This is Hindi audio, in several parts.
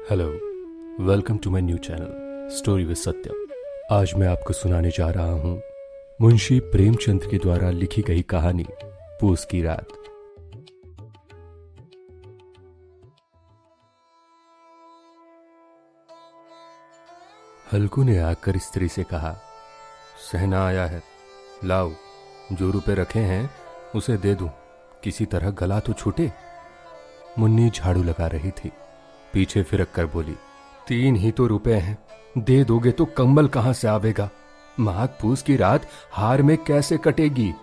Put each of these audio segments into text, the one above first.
Hello, welcome to my new channel story with Satyam. आज मैं आपको सुनाने जा रहा हूं मुंशी प्रेमचंद के द्वारा लिखी गई कहानी पूस की रात। हल्कू ने आकर स्त्री से कहा, सहना आया है, लाओ, जो रुपए रखे हैं उसे दे दूं, किसी तरह गला तो छूटे। मुन्नी झाड़ू लगा रही थी, पीछे फिरक कर बोली, 3 ही तो रुपए हैं, दे दोगे तो कंबल कहां से आवेगा। माघ पूस की रात हार में कैसे कटेगी।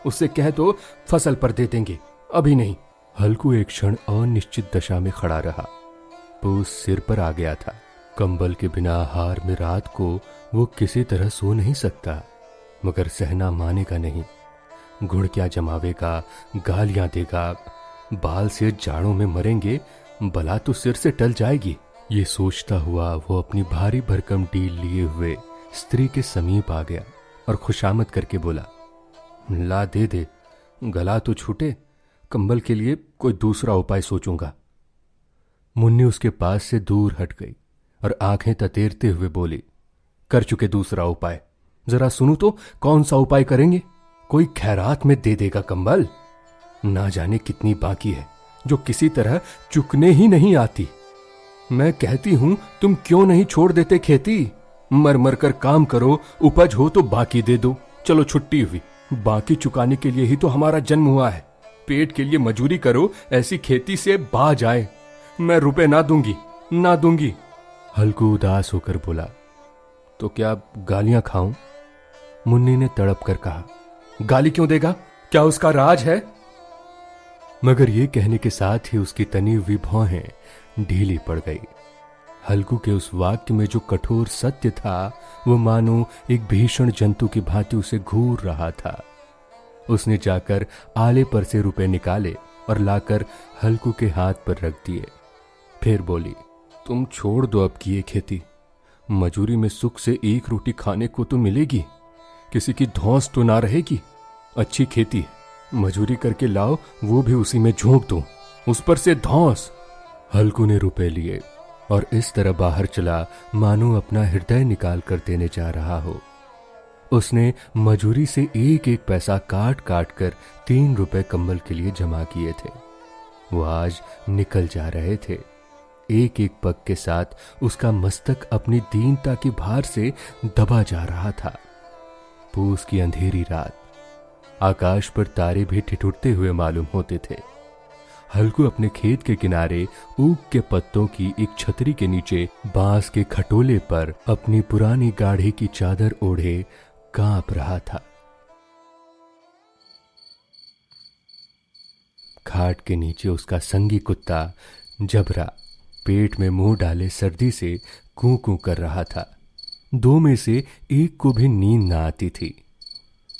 उससे कह दो फसल पर दे देंगे, अभी नहीं। हल्कू एक क्षण अनिश्चित दशा में खड़ा रहा। पूस सिर पर आ गया था। कंबल के बिना हार में रात को वो किसी तरह सो नहीं सकता, मगर सहना मानेगा नहीं। गुड़ क्या जमावेगा, गालियां देगा, बाल से जाड़ों में मरेंगे, बला तो सिर से टल जाएगी। ये सोचता हुआ वो अपनी भारी भरकम डील लिए हुए स्त्री के समीप आ गया और खुशामद करके बोला, ला दे दे, गला तो छूटे, कंबल के लिए कोई दूसरा उपाय सोचूंगा। मुन्नी उसके पास से दूर हट गई और आंखें ततेरते हुए बोली, कर चुके दूसरा उपाय, जरा सुनू तो कौन सा उपाय करेंगे। कोई खैरात में दे देगा कंबल, ना जाने कितनी बाकी है जो किसी तरह चुकने ही नहीं आती। मैं कहती हूं तुम क्यों नहीं छोड़ देते खेती, मर मर कर काम करो, उपज हो तो बाकी दे दो। चलो छुट्टी हुई, बाकी चुकाने के लिए ही तो हमारा जन्म हुआ है। पेट के लिए मजूरी करो, ऐसी खेती से बाज आए। मैं रुपए ना दूंगी, ना दूंगी। हल्कू उदास होकर बोला, तो क्या गालियां खाऊं। मुन्नी ने तड़प कर कहा, गाली क्यों देगा, क्या उसका राज है। मगर ये कहने के साथ ही उसकी तनी हुई भौहें ढीली पड़ गई। हल्कू के उस वाक्य में जो कठोर सत्य था वो मानो एक भीषण जंतु की भांति उसे घूर रहा था। उसने जाकर आले पर से रुपए निकाले और लाकर हल्कू के हाथ पर रख दिए। फिर बोली, तुम छोड़ दो अब की ये खेती, मजूरी में सुख से एक रोटी खाने को तो मिलेगी, किसी की धौंस तो ना रहेगी। अच्छी खेती है, मजूरी करके लाओ, वो भी उसी में झोंक दो, उस पर से धौंस। हल्कू ने रुपए लिए और इस तरह बाहर चला मानो अपना हृदय निकाल कर देने जा रहा हो। उसने मजूरी से एक एक पैसा काट काट कर 3 रुपए कंबल के लिए जमा किए थे। वो आज निकल जा रहे थे। एक एक पग के साथ उसका मस्तक अपनी दीनता की भार से दबा जा रहा था। पूस की अंधेरी रात, आकाश पर तारे भी ठिठुरते हुए मालूम होते थे। हल्कू अपने खेत के किनारे ऊख के पत्तों की एक छतरी के नीचे बांस के खटोले पर अपनी पुरानी गाढ़ी की चादर ओढ़े कांप रहा था। खाट के नीचे उसका संगी कुत्ता जबरा पेट में मुंह डाले सर्दी से कूं कूं कर रहा था। 2 में से एक को भी नींद ना आती थी।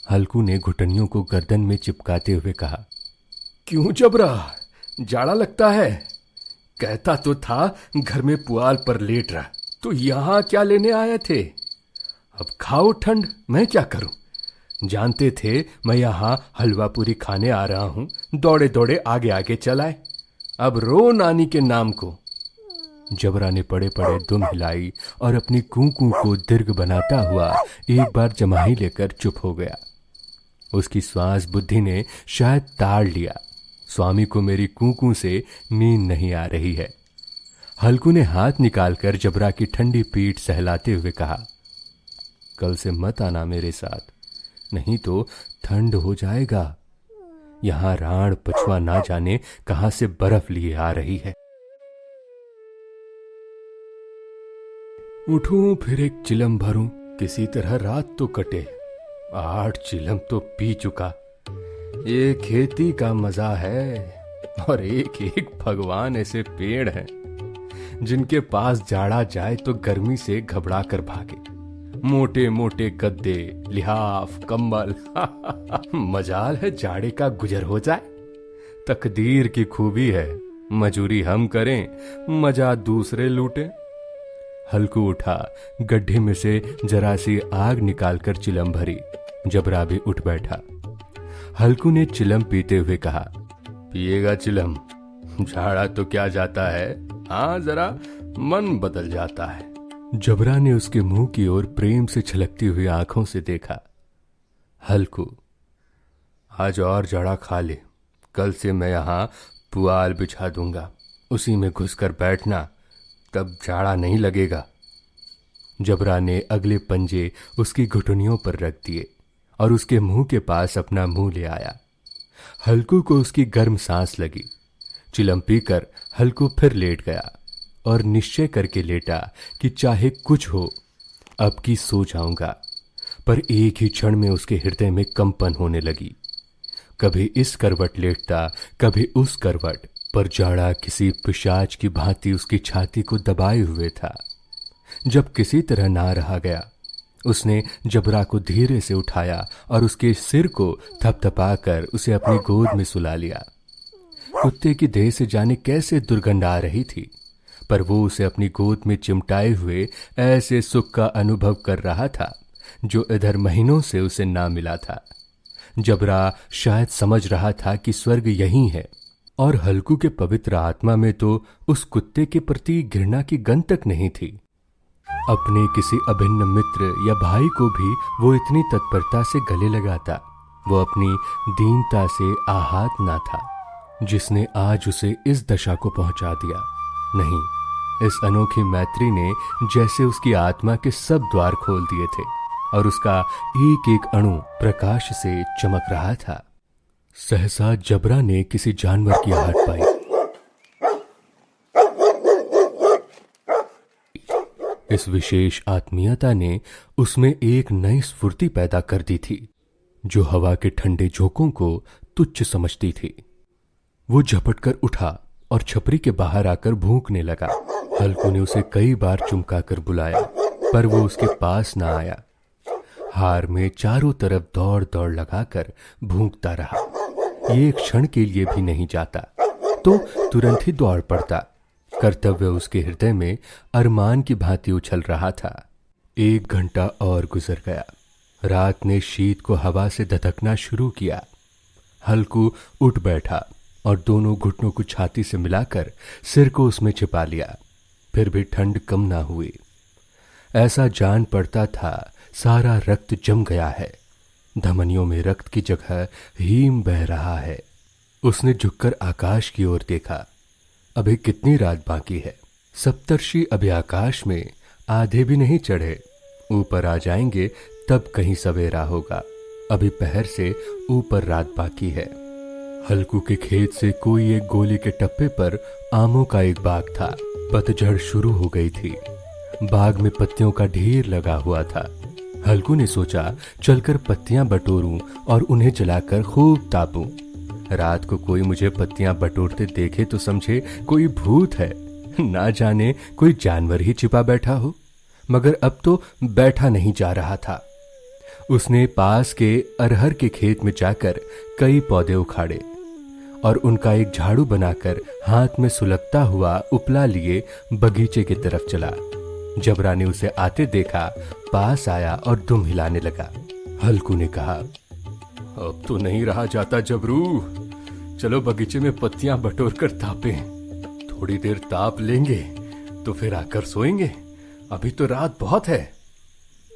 हल्कू ने घुटनियों को गर्दन में चिपकाते हुए कहा, क्यों जबरा, जाड़ा लगता है। कहता तो था घर में पुआल पर लेट रहा, तो यहां क्या लेने आए थे। अब खाओ ठंड, मैं क्या करूं। जानते थे मैं यहां हलवा पूरी खाने आ रहा हूं, दौड़े दौड़े आगे आगे चलाए। अब रो नानी के नाम को। जबरा ने पड़े पड़े दुम हिलाई और अपनी कूकू को दीर्घ बनाता हुआ एक बार जमाही लेकर चुप हो गया। उसकी श्वास बुद्धि ने शायद ताड़ लिया, स्वामी को मेरी कूकू से नींद नहीं आ रही है। हल्कू ने हाथ निकालकर जबरा की ठंडी पीठ सहलाते हुए कहा, कल से मत आना मेरे साथ, नहीं तो ठंड हो जाएगा। यहां राण पछुआ ना जाने कहां से बर्फ लिए आ रही है। उठूं फिर एक चिलम भरूं, किसी तरह रात तो कटे। 8 चिलम तो पी चुका। ये खेती का मजा है। और एक एक भगवान ऐसे पेड़ हैं जिनके पास जाड़ा जाए तो गर्मी से घबरा कर भागे। मोटे मोटे गद्दे, लिहाफ, कंबल मजाल है जाड़े का गुजर हो जाए। तकदीर की खूबी है, मजूरी हम करें, मजा दूसरे लूटें। हल्कू उठा, गड्ढे में से जरा सी आग निकालकर चिलम भरी। जबरा भी उठ बैठा। हल्कू ने चिलम पीते हुए कहा, पिएगा चिलम, झाड़ा तो क्या जाता है, हाँ जरा मन बदल जाता है। जबरा ने उसके मुंह की ओर प्रेम से छलकती हुई आंखों से देखा। हल्कू, आज और जड़ा खा ले, कल से मैं यहां पुआल बिछा दूंगा, उसी में घुसकर बैठना, तब जाड़ा नहीं लगेगा। जबरा ने अगले पंजे उसकी घुटनियों पर रख दिए और उसके मुंह के पास अपना मुंह ले आया। हल्कू को उसकी गर्म सांस लगी। चिलम पीकर हल्कू फिर लेट गया और निश्चय करके लेटा कि चाहे कुछ हो अब की सो जाऊंगा। पर एक ही क्षण में उसके हृदय में कंपन होने लगी। कभी इस करवट लेटता, कभी उस करवट, पर जाड़ा किसी पिशाच की भांति उसकी छाती को दबाए हुए था। जब किसी तरह ना रहा गया, उसने जबरा को धीरे से उठाया और उसके सिर को थपथपाकर उसे अपनी गोद में सुला लिया। कुत्ते की देह से जाने कैसे दुर्गंध आ रही थी, पर वो उसे अपनी गोद में चिमटाए हुए ऐसे सुख का अनुभव कर रहा था जो इधर महीनों से उसे ना मिला था। जबरा शायद समझ रहा था कि स्वर्ग यही है, और हल्कू के पवित्र आत्मा में तो उस कुत्ते के प्रति घृणा की गंध तक नहीं थी। अपने किसी अभिन्न मित्र या भाई को भी वो इतनी तत्परता से गले लगाता। वो अपनी दीनता से आहत ना था जिसने आज उसे इस दशा को पहुंचा दिया। नहीं, इस अनोखी मैत्री ने जैसे उसकी आत्मा के सब द्वार खोल दिए थे और उसका एक एक अणु प्रकाश से चमक रहा था। सहसा जबरा ने किसी जानवर की आहट पाई। इस विशेष आत्मीयता ने उसमें एक नई स्फूर्ति पैदा कर दी थी जो हवा के ठंडे झोंकों को तुच्छ समझती थी। वो झपटकर उठा और छपरी के बाहर आकर भूंकने लगा। हल्कू ने उसे कई बार चुमका कर बुलाया, पर वो उसके पास ना आया। हार में चारों तरफ दौड़ दौड़ लगाकर भूंकता रहा। ये एक क्षण के लिए भी नहीं जाता तो तुरंत ही दौड़ पड़ता। कर्तव्य उसके हृदय में अरमान की भांति उछल रहा था। 1 घंटा और गुजर गया। रात ने शीत को हवा से धधकना शुरू किया। हल्कू उठ बैठा और दोनों घुटनों को छाती से मिलाकर सिर को उसमें छिपा लिया। फिर भी ठंड कम ना हुई। ऐसा जान पड़ता था सारा रक्त जम गया है, धमनियों में रक्त की जगह हीम बह रहा है। उसने झुककर आकाश की ओर देखा। अभी कितनी रात बाकी है? सप्तर्षि अभी आकाश में आधे भी नहीं चढ़े। ऊपर आ जाएंगे तब कहीं सवेरा होगा। अभी पहर से ऊपर रात बाकी है। हल्कू के खेत से कोई एक गोली के टप्पे पर आमों का एक बाग था। पतझड़ शुरू हो गई थी। बाग में पत्तियों का ढेर लगा हुआ था। हल्कू ने सोचा चलकर पत्तियां बटोरूं और उन्हें जलाकर खूब तापूं। रात को कोई मुझे पत्तियां बटोरते देखे तो समझे कोई भूत है, ना जाने कोई जानवर ही छिपा बैठा हो। मगर अब तो बैठा नहीं जा रहा था। उसने पास के अरहर के खेत में जाकर कई पौधे उखाड़े और उनका एक झाड़ू बनाकर हाथ में सुलगता हुआ उपला लिए बगीचे की तरफ चला। जबरा ने उसे आते देखा, पास आया और दुम हिलाने लगा। हल्कू ने कहा, अब तो नहीं रहा जाता जबरू, चलो बगीचे में पत्तियां बटोर कर तापें। थोड़ी देर ताप लेंगे तो फिर आकर सोएंगे, अभी तो रात बहुत है।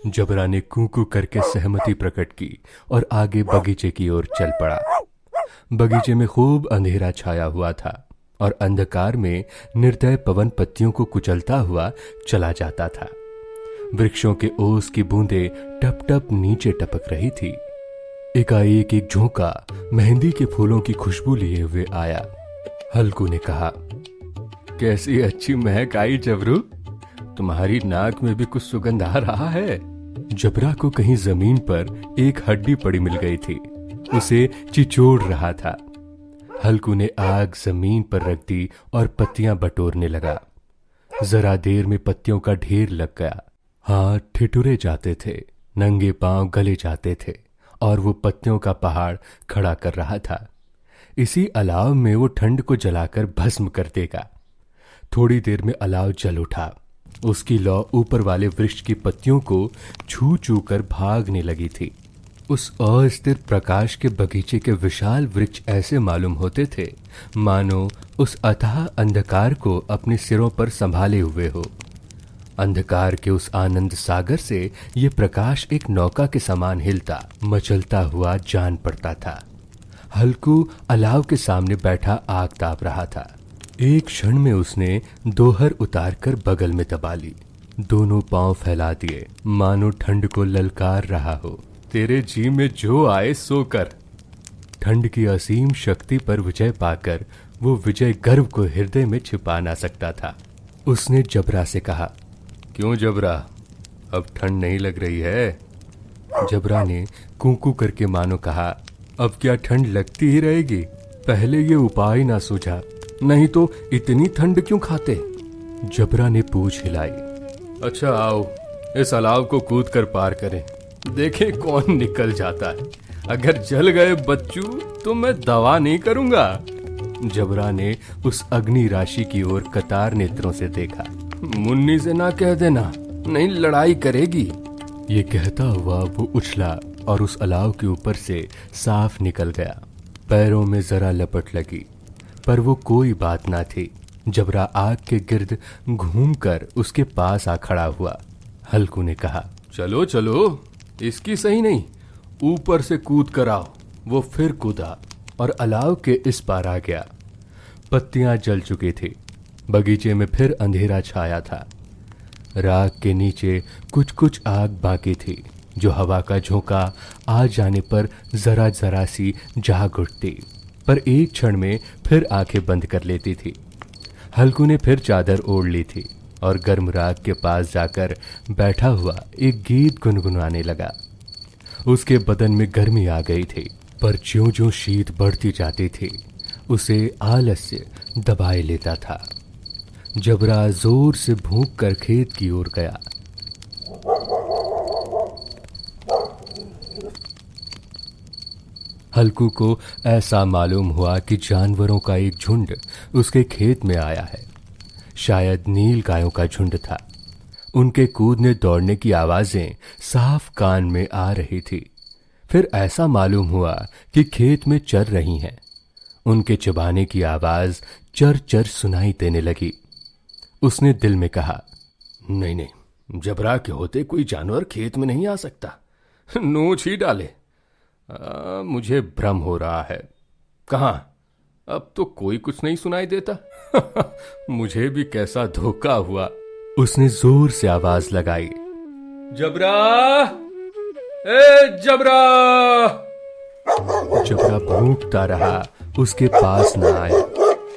जबरा ने कूकू करके सहमति प्रकट की और आगे बगीचे की ओर चल पड़ा। बगीचे में खूब अंधेरा छाया हुआ था और अंधकार में निर्दय पवन पत्तियों को कुचलता हुआ चला जाता था। वृक्षों के ओस की बूंदें टप टप नीचे टपक रही थी। एकाएक एक झोंका मेहंदी के फूलों की खुशबू लिए हुए आया। हल्कू ने कहा, कैसी अच्छी महक आई जबरू, तुम्हारी नाक में भी कुछ सुगंध आ रहा है। जबरा को कहीं जमीन पर एक हड्डी पड़ी मिल गई थी, उसे चिचोड़ रहा था। हल्कू ने आग जमीन पर रख दी और पत्तियां बटोरने लगा। जरा देर में पत्तियों का ढेर लग गया। हाथ ठिठुरे जाते थे, नंगे पांव गले जाते थे और वो पत्तियों का पहाड़ खड़ा कर रहा था। इसी अलाव में वो ठंड को जलाकर भस्म कर देगा। थोड़ी देर में अलाव जल उठा। उसकी लौ ऊपर वाले वृक्ष की पत्तियों को छू छू कर भागने लगी थी। उस अस्थिर प्रकाश के बगीचे के विशाल वृक्ष ऐसे मालूम होते थे मानो उस अथाह अंधकार को अपने सिरों पर संभाले हुए हो। अंधकार के उस आनंद सागर से ये प्रकाश एक नौका के समान हिलता मचलता हुआ जान पड़ता था। हल्कू अलाव के सामने बैठा आग ताप रहा था। एक क्षण में उसने दोहर उतारकर बगल में दबा ली, दोनों पांव फैला दिए मानो ठंड को ललकार रहा हो। तेरे जी में जो आए सो कर। ठंड की असीम शक्ति पर विजय पाकर वो विजय गर्व को हृदय में छिपा ना सकता था। उसने जबरा से कहा, क्यों जबरा, अब ठंड नहीं लग रही है? जबरा ने कूकू करके मानो कहा, अब क्या ठंड लगती ही रहेगी? पहले ये उपाय ना सूझा, नहीं तो इतनी ठंड क्यों खाते? जबरा ने पूंछ हिलाई। अच्छा आओ, इस अलाव को कूद कर पार करें, देखें कौन निकल जाता है। अगर जल गए बच्चू तो मैं दवा नहीं करूंगा। जबरा ने उस अग्नि राशि की ओर कतार नेत्रों से देखा। मुन्नी से ना कह देना, नहीं लड़ाई करेगी। ये कहता हुआ वो उछला और उस अलाव के ऊपर से साफ निकल गया। पैरों में जरा लपट लगी, पर वो कोई बात ना थी। जबरा आग के गिर्द घूमकर उसके पास आ खड़ा हुआ। हल्कू ने कहा, चलो चलो, इसकी सही नहीं, ऊपर से कूद कर आओ। वो फिर कूदा और अलाव के इस पार आ गया। पत्तियां जल चुकी थी, बगीचे में फिर अंधेरा छाया था। राख के नीचे कुछ कुछ आग बाकी थी, जो हवा का झोंका आ जाने पर जरा जरा सी जाग उठती, पर एक क्षण में फिर आंखें बंद कर लेती थी। हल्कू ने फिर चादर ओढ़ ली थी और गर्म राख के पास जाकर बैठा हुआ एक गीत गुनगुनाने लगा। उसके बदन में गर्मी आ गई थी, पर ज्यों ज्यों शीत बढ़ती जाती थी उसे आलस्य दबाए लेता था। जबरा जोर से भूख कर खेत की ओर गया। हल्कू को ऐसा मालूम हुआ कि जानवरों का एक झुंड उसके खेत में आया है। शायद नील गायों का झुंड था। उनके कूदने दौड़ने की आवाजें साफ कान में आ रही थी। फिर ऐसा मालूम हुआ कि खेत में चर रही हैं। उनके चबाने की आवाज चर चर सुनाई देने लगी। उसने दिल में कहा, नहीं नहीं, जबरा के होते कोई जानवर खेत में नहीं आ सकता, नोच ही डाले। मुझे भ्रम हो रहा है। कहाँ, अब तो कोई कुछ नहीं सुनाई देता। मुझे भी कैसा धोखा हुआ। उसने जोर से आवाज लगाई, जबरा, ए जबरा। जबरा भूखता रहा, उसके पास न आया।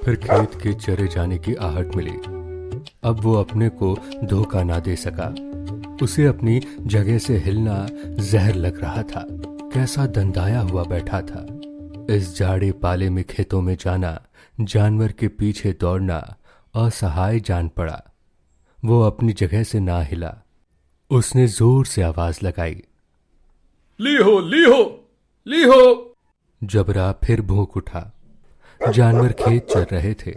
फिर खेत के चरे जाने की आहट मिली। अब वो अपने को धोखा ना दे सका। उसे अपनी जगह से हिलना जहर लग रहा था। कैसा दंदाया हुआ बैठा था। इस जाड़े पाले में खेतों में जाना, जानवर के पीछे दौड़ना असहाय जान पड़ा। वो अपनी जगह से ना हिला। उसने जोर से आवाज लगाई, ली हो, ली हो, ली हो। जबरा फिर भूख उठा। जानवर खेत चर रहे थे।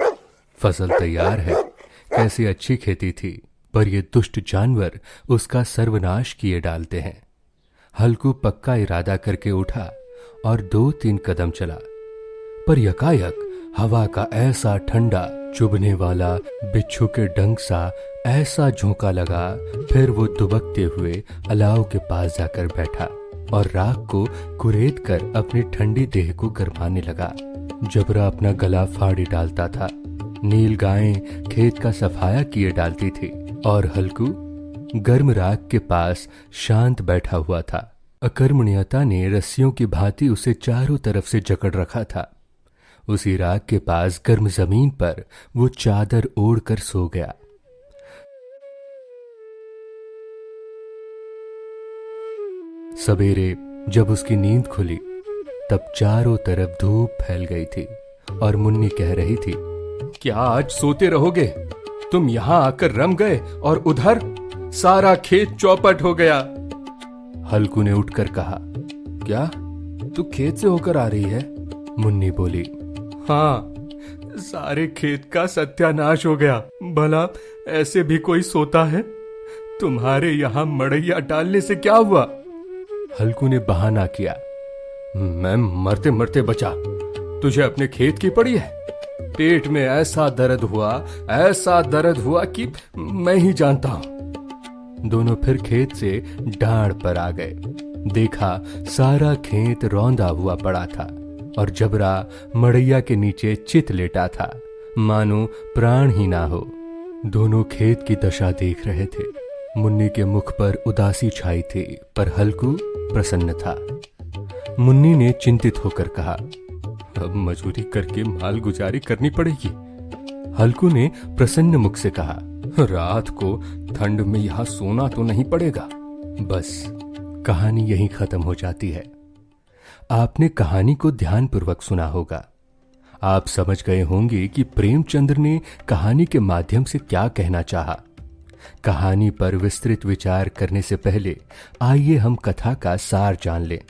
फसल तैयार है, कैसी अच्छी खेती थी, पर ये दुष्ट जानवर उसका सर्वनाश किए डालते हैं। हल्कू पक्का इरादा करके उठा और 2-3 कदम चला, पर यकायक हवा का ऐसा ठंडा चुभने वाला बिच्छू के डंक सा ऐसा झोंका लगा। फिर वो दुबकते हुए अलाव के पास जाकर बैठा और राख को कुरेद कर अपनी ठंडी देह को गरमाने लगा। जबरा अपना गला फाड़ी डालता था। नील गायें खेत का सफाया किए डालती थी और हल्कू गर्म राख के पास शांत बैठा हुआ था। अकर्मण्यता ने रस्सियों की भांति उसे चारों तरफ से जकड़ रखा था। उसी राख के पास गर्म जमीन पर वो चादर ओढ़कर सो गया। सवेरे जब उसकी नींद खुली तब चारों तरफ धूप फैल गई थी और मुन्नी कह रही थी, क्या आज सोते रहोगे? तुम यहां आकर रम गए और उधर सारा खेत चौपट हो गया। हल्कू ने उठकर कहा, क्या तू खेत से होकर आ रही है? मुन्नी बोली, हाँ, सारे खेत का सत्यानाश हो गया। भला ऐसे भी कोई सोता है? तुम्हारे यहां मड़ैया डालने से क्या हुआ? हल्कू ने बहाना किया, मैं मरते मरते बचा, तुझे अपने खेत की पड़ी है। पेट में ऐसा दर्द हुआ कि मैं ही जानता हूं। दोनों फिर खेत से डाढ़ पर आ गए। देखा सारा खेत रौंदा हुआ पड़ा था और जबरा मड़ैया के नीचे चित लेटा था, मानो प्राण ही ना हो। दोनों खेत की दशा देख रहे थे। मुन्नी के मुख पर उदासी छाई थी, पर हल्कू प्रसन्न था। मुन्नी ने चिंतित होकर कहा, अब मजदूरी करके माल गुजारी करनी पड़ेगी। हल्कू ने प्रसन्न मुख से कहा, रात को ठंड में यहां सोना तो नहीं पड़ेगा। बस कहानी यहीं खत्म हो जाती है। आपने कहानी को ध्यानपूर्वक सुना होगा। आप समझ गए होंगे कि प्रेमचंद्र ने कहानी के माध्यम से क्या कहना चाहा। कहानी पर विस्तृत विचार करने से पहले आइए हम कथा का सार जान लें।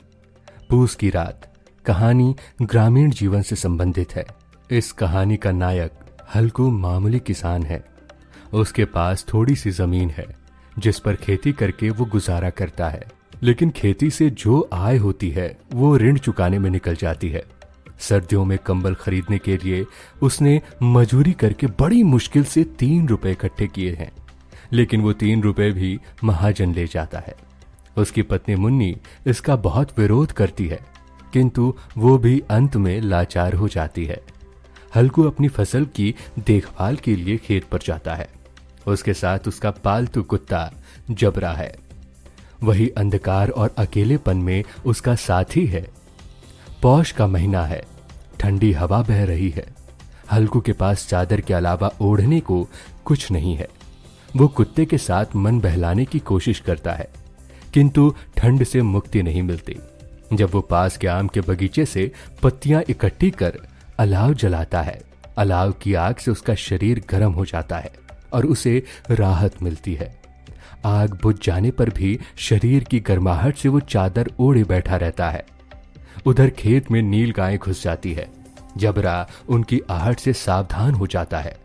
पूस की रात कहानी ग्रामीण जीवन से संबंधित है। इस कहानी का नायक हल्कू मामूली किसान है। उसके पास थोड़ी सी जमीन है जिस पर खेती करके वो गुजारा करता है, लेकिन खेती से जो आय होती है वो ऋण चुकाने में निकल जाती है। सर्दियों में कंबल खरीदने के लिए उसने मजूरी करके बड़ी मुश्किल से 3 रुपए इकट्ठे किए हैं, लेकिन वो 3 रुपए भी महाजन ले जाता है। उसकी पत्नी मुन्नी इसका बहुत विरोध करती है, किंतु वो भी अंत में लाचार हो जाती है। हल्कू अपनी फसल की देखभाल के लिए खेत पर जाता है। उसके साथ उसका पालतू कुत्ता जबरा है। वही अंधकार और अकेलेपन में उसका साथी है। पौष का महीना है, ठंडी हवा बह रही है। हल्कू के पास चादर के अलावा ओढ़ने को कुछ नहीं है। वो कुत्ते के साथ मन बहलाने की कोशिश करता है, किंतु ठंड से मुक्ति नहीं मिलती। जब वो पास के आम के बगीचे से पत्तियां इकट्ठी कर अलाव जलाता है, अलाव की आग से उसका शरीर गर्म हो जाता है और उसे राहत मिलती है। आग बुझ जाने पर भी शरीर की गर्माहट से वो चादर ओढ़े बैठा रहता है। उधर खेत में नील गाय घुस जाती है। जबरा उनकी आहट से सावधान हो जाता है।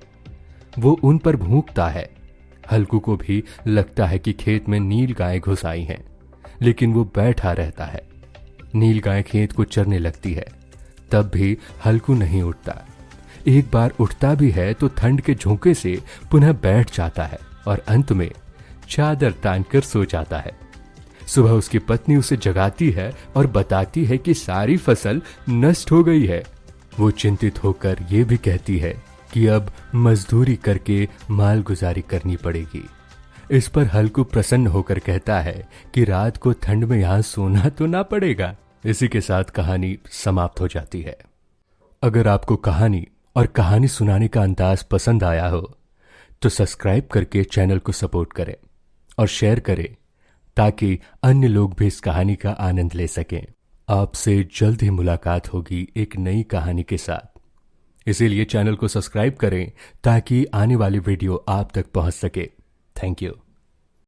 वो उन पर भूंकता है। हल्कू को भी लगता है कि खेत में नील गाय घुस आई हैं, लेकिन वो बैठा रहता है। नील गाय खेत को चरने लगती है, तब भी हल्कू नहीं उठता। एक बार उठता भी है तो ठंड के झोंके से पुनः बैठ जाता है और अंत में चादर तानकर सो जाता है। सुबह उसकी पत्नी उसे जगाती है और बताती है कि सारी फसल नष्ट हो गई है। वो चिंतित होकर ये भी कहती है कि अब मजदूरी करके माल गुजारी करनी पड़ेगी। इस पर हल्कू प्रसन्न होकर कहता है कि रात को ठंड में यहां सोना तो ना पड़ेगा। इसी के साथ कहानी समाप्त हो जाती है। अगर आपको कहानी और कहानी सुनाने का अंदाज पसंद आया हो तो सब्सक्राइब करके चैनल को सपोर्ट करें और शेयर करें, ताकि अन्य लोग भी इस कहानी का आनंद ले सकें। आपसे जल्द ही मुलाकात होगी एक नई कहानी के साथ। इसीलिए चैनल को सब्सक्राइब करें ताकि आने वाली वीडियो आप तक पहुंच सके। Thank you.